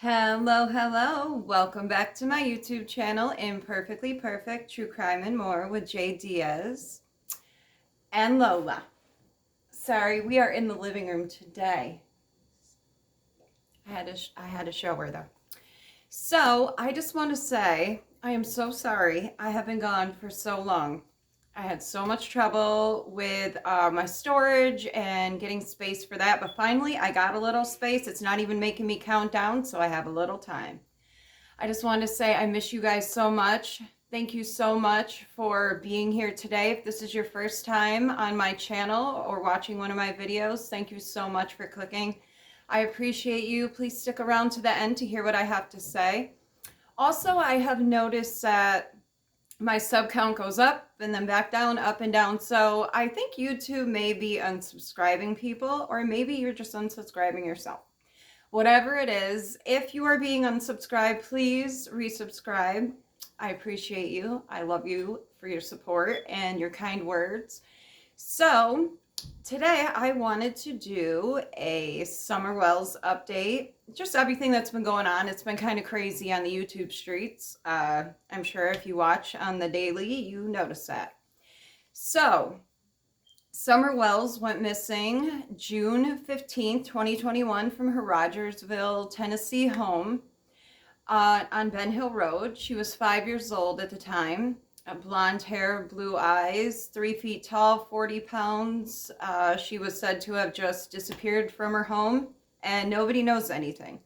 Hello, hello. Welcome back to my YouTube channel, Imperfectly Perfect, True Crime and More with Jay Diaz and Lola. Sorry, we are in the living room today. I had to show her though. So I just want to say, I am so sorry I have been gone for so long. I had so much trouble with my storage and getting space for that, but finally I got a little space. It's not even making me count down, so I have a little time. I just wanted to say I miss you guys so much. Thank you so much for being here today. If this is your first time on my channel or watching one of my videos, thank you so much for clicking. I appreciate you. Please stick around to the end to hear what I have to say. Also, I have noticed that my sub count goes up and then back down, up and down. So I think YouTube may be unsubscribing people, or maybe you're just unsubscribing yourself. Whatever it is, if you are being unsubscribed, please resubscribe. I appreciate you. I love you for your support and your kind words. So today I wanted to do a SuMmER WeLLs update. Just everything that's been going on. It's been kind of crazy on the YouTube streets. I'm sure if you watch on the daily, you notice that. So SuMmER WeLLs went missing June 15th, 2021 from her ROGERSVILLE, Tennessee home on Ben Hill Road. She was 5 years old at the time. Blonde hair, blue eyes, 3 feet tall, 40 pounds. She was said to have just disappeared from her home and nobody knows anything.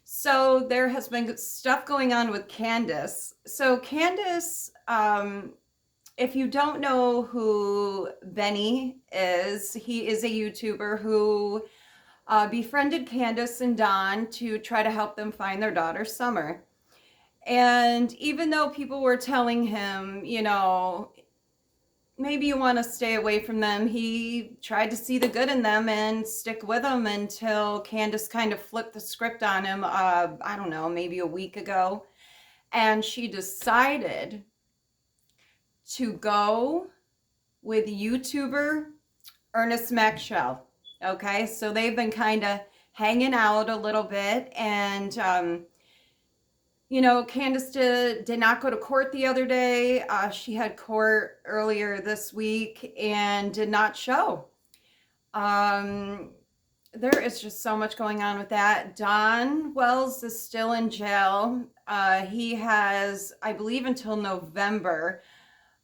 So there has been stuff going on with CanDUs. So CanDUs, if you don't know who Benny is, he is a YouTuber who befriended Candace and DoN to try to help them find their daughter SuMmER. And even though people were telling him, you know, maybe you want to stay away from them, he tried to see the good in them and stick with them until Candace kind of flipped the script on him, I don't know, maybe a week ago. And she decided to go with YouTuber ErNeST SheLL. Okay, so they've been kind of hanging out a little bit, and you know, Candace did not go to court the other day. She had court earlier this week and did not show. There is just so much going on with that. DoN WeLLs is still in jail. He has, I believe, until November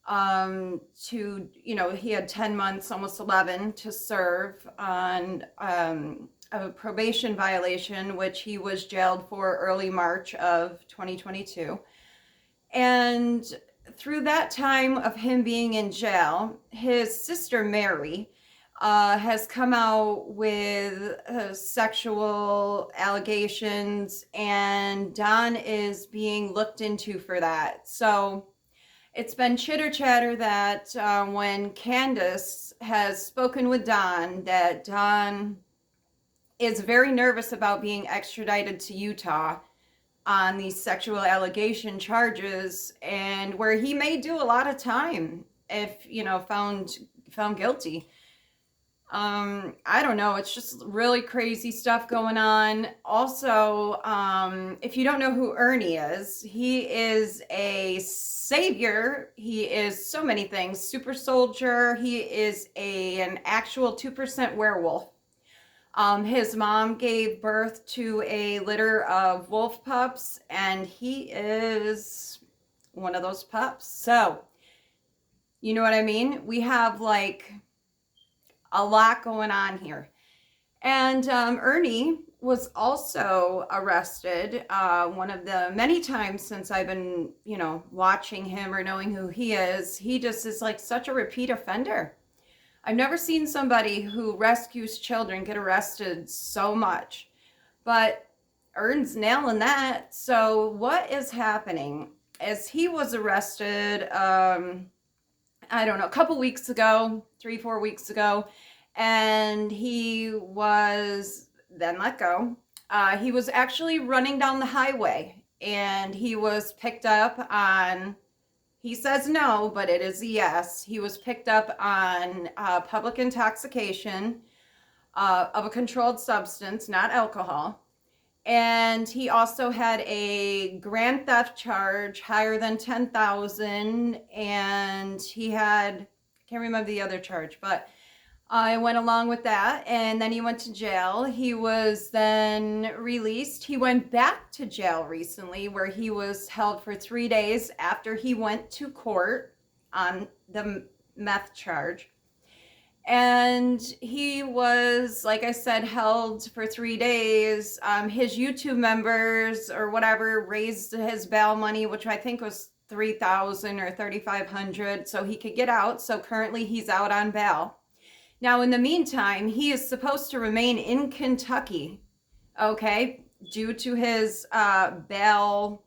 to, you know, he had 10 months, almost 11, to serve on a probation violation, which he was jailed for early March of 2022. And through that time of him being in jail, his sister Mary has come out with sexual allegations, and DoN is being looked into for that. So it's been chitter chatter that when Candace has spoken with DoN, that DoN is very nervous about being extradited to Utah on these sexual allegation charges, and where he may do a lot of time if, you know, found guilty. I don't know. It's just really crazy stuff going on. Also, if you don't know who Ernie is, he is a savior. He is so many things. Super soldier. He is an actual 2% werewolf. His mom gave birth to a litter of wolf pups, and he is one of those pups. So, you know what I mean? We have like a lot going on here. And Ernie was also arrested one of the many times since I've been, you know, watching him or knowing who he is. He just is like such a repeat offender. I've never seen somebody who rescues children get arrested so much, but Ern's nailing that. So what is happening is he was arrested, I don't know, a couple weeks ago, 3-4 weeks ago, and he was then let go. He was actually running down the highway, and he was picked up on, he says no, but it is a yes. He was picked up on public intoxication of a controlled substance, not alcohol. And he also had a grand theft charge higher than 10,000, and he had, I can't remember the other charge, but I went along with that, and then he went to jail. He was then released. He went back to jail recently, where he was held for 3 days after he went to court on the meth charge. And he was, like I said, held for 3 days. His YouTube members or whatever raised his bail money, which I think was $3,000 or $3,500, so he could get out. So currently he's out on bail. Now, in the meantime, he is supposed to remain in Kentucky, okay, due to his bail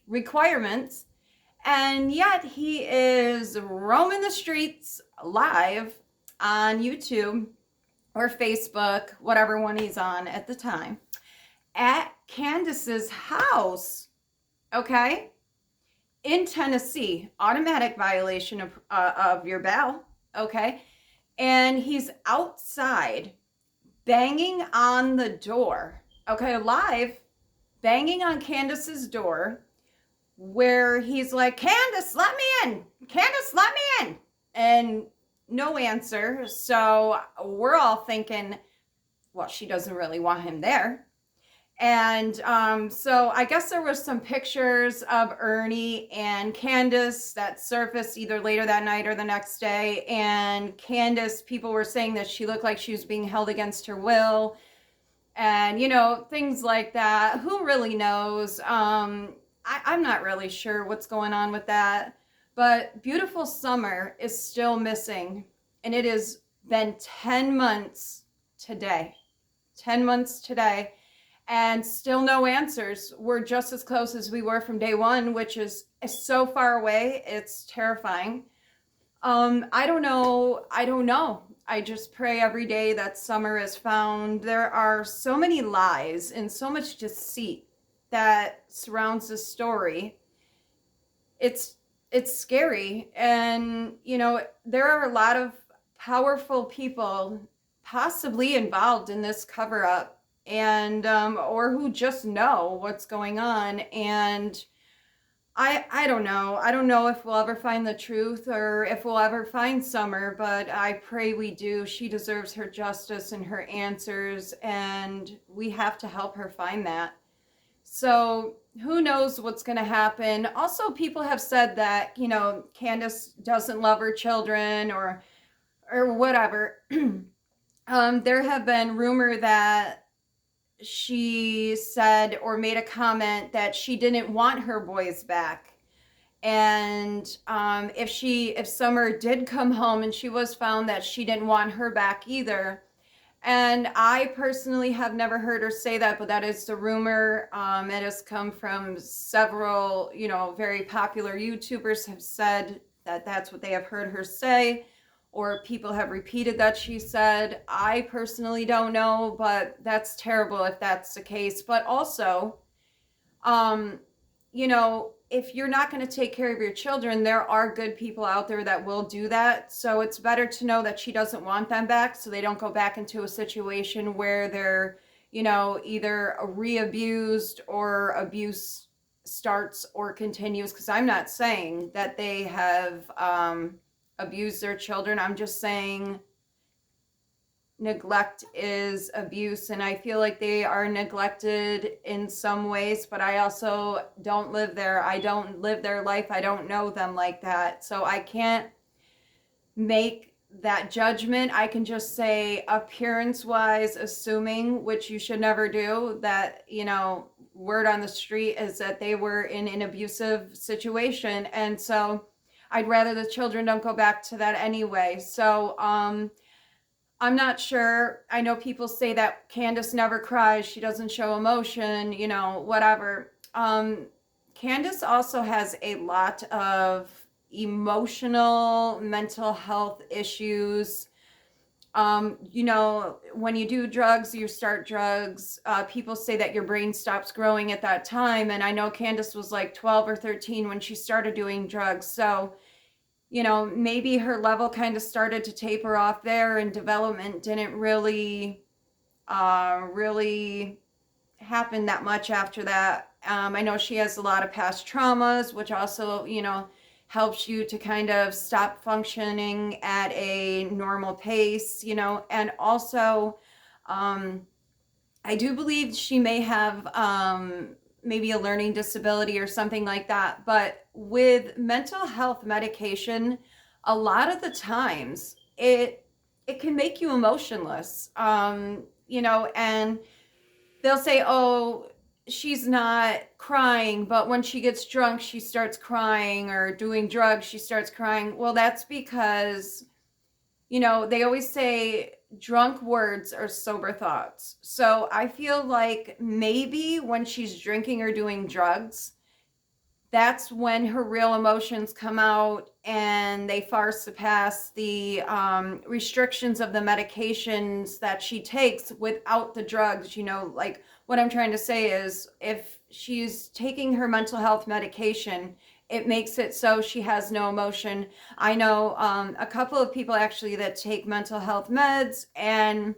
requirements. And yet he is roaming the streets live on YouTube or Facebook, whatever one he's on at the time, at Candace's house, okay, in Tennessee, automatic violation of your bail, okay, and he's outside banging on the door, okay, live, banging on Candace's door, where he's like, Candace, let me in, Candace, let me in, and no answer. So we're all thinking, well, she doesn't really want him there. And so I guess there was some pictures of Ernie and Candace that surfaced either later that night or the next day. And Candace, people were saying that she looked like she was being held against her will. And, you know, things like that. Who really knows? I'm not really sure what's going on with that. But beautiful SuMmER is still missing. And it has been 10 months today. 10 months today. And still no answers. We're just as close as we were from day one, which is so far away. It's terrifying. I don't know. I just pray every day that SuMmER is found. There are so many lies and so much deceit that surrounds this story. It's scary. And, you know, there are a lot of powerful people possibly involved in this cover-up, and or who just know what's going on. And I don't know. I don't know if we'll ever find the truth or if we'll ever find SuMmER, but I pray we do. She deserves her justice and her answers, and we have to help her find that. So who knows what's going to happen. Also, people have said that, you know, Candace doesn't love her children or whatever. There have been rumor that she said or made a comment that she didn't want her boys back. And if SuMmER did come home and she was found, that she didn't want her back either. And I personally have never heard her say that, but that is the rumor. It has come from several, you know, very popular YouTubers have said that that's what they have heard her say, or people have repeated that she said. I personally don't know, but that's terrible if that's the case. But also, you know, if you're not going to take care of your children, there are good people out there that will do that. So it's better to know that she doesn't want them back, so they don't go back into a situation where they're, you know, either re-abused or abuse starts or continues. Because I'm not saying that they have abused their children. I'm just saying neglect is abuse, and I feel like they are neglected in some ways, but I also don't live there. I don't live their life. I don't know them like that. So I can't make that judgment. I can just say appearance-wise, assuming, which you should never do, that, you know, word on the street is that they were in an abusive situation. And so I'd rather the children don't go back to that anyway. So, I'm not sure. I know people say that Candace never cries. She doesn't show emotion, you know, whatever. Candace also has a lot of emotional, mental health issues. You know, when you do drugs, you start drugs, people say that your brain stops growing at that time. And I know Candace was like 12 or 13 when she started doing drugs. So, you know, maybe her level kind of started to taper off there, and development didn't really happen that much after that. I know she has a lot of past traumas, which also, helps you to kind of stop functioning at a normal pace, and also, I do believe she may have maybe a learning disability or something like that. But with mental health medication, a lot of the times it can make you emotionless. And they'll say, "Oh, she's not crying, but when she gets drunk, she starts crying, or doing drugs, she starts crying." Well, that's because they always say drunk words are sober thoughts. So I feel like maybe when she's drinking or doing drugs, that's when her real emotions come out and they far surpass the restrictions of the medications that she takes without the drugs. Like what I'm trying to say is if she's taking her mental health medication, it makes it so she has no emotion. I know a couple of people actually that take mental health meds, and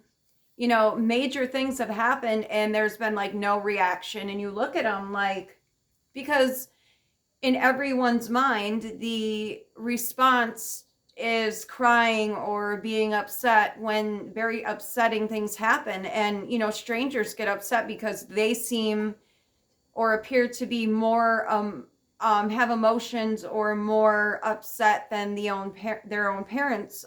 major things have happened and there's been like no reaction, and you look at them like, because in everyone's mind, the response is crying or being upset when very upsetting things happen. And, strangers get upset because they seem or appear to be more, have emotions or more upset than their own parents.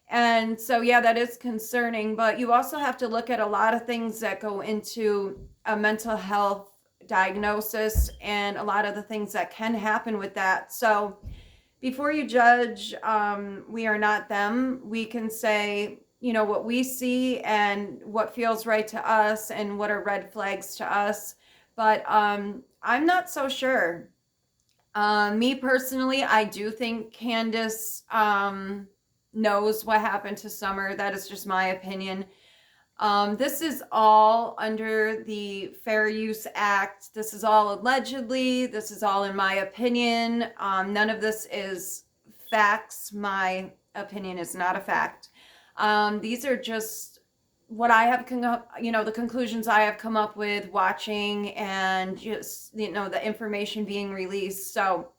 And so, yeah, that is concerning. But you also have to look at a lot of things that go into a mental health diagnosis and a lot of the things that can happen with that. So before you judge, we are not them. We can say, what we see and what feels right to us and what are red flags to us. But I'm not so sure. Me personally, I do think Candace knows what happened to SuMmER. That is just my opinion. This is all under the Fair Use Act. This is all allegedly. This is all in my opinion. None of this is facts. My opinion is not a fact. These are just what I have, the conclusions I have come up with watching and just, the information being released. So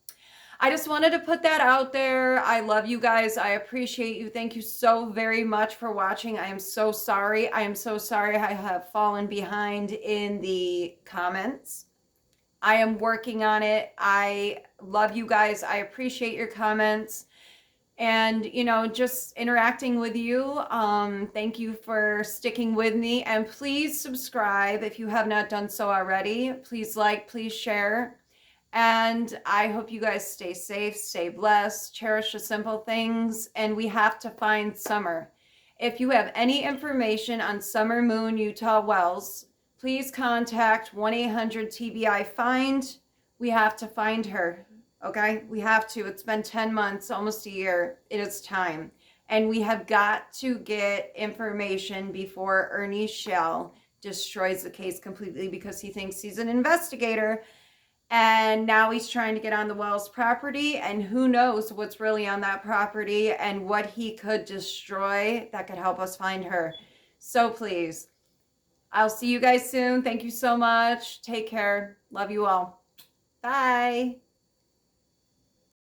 I just wanted to put that out there. I love you guys. I appreciate you. Thank you so very much for watching. I am so sorry. I am so sorry I have fallen behind in the comments. I am working on it. I love you guys. I appreciate your comments and, just interacting with you. Thank you for sticking with me, and please subscribe if you have not done so already. Please like, please share. And I hope you guys stay safe, stay blessed, cherish the simple things, and we have to find SuMmER. If you have any information on SuMmER Moon Utah WeLLs, please contact 1-800-TBI-FIND. We have to find her, okay? We have to. It's been 10 months, almost a year. It is time. And we have got to get information before ErNeST destroys the case completely because he thinks he's an investigator. And now he's trying to get on the WeLLs property, and who knows what's really on that property and what he could destroy that could help us find her. So please, I'll see you guys soon. Thank you so much. Take care. Love you all. Bye.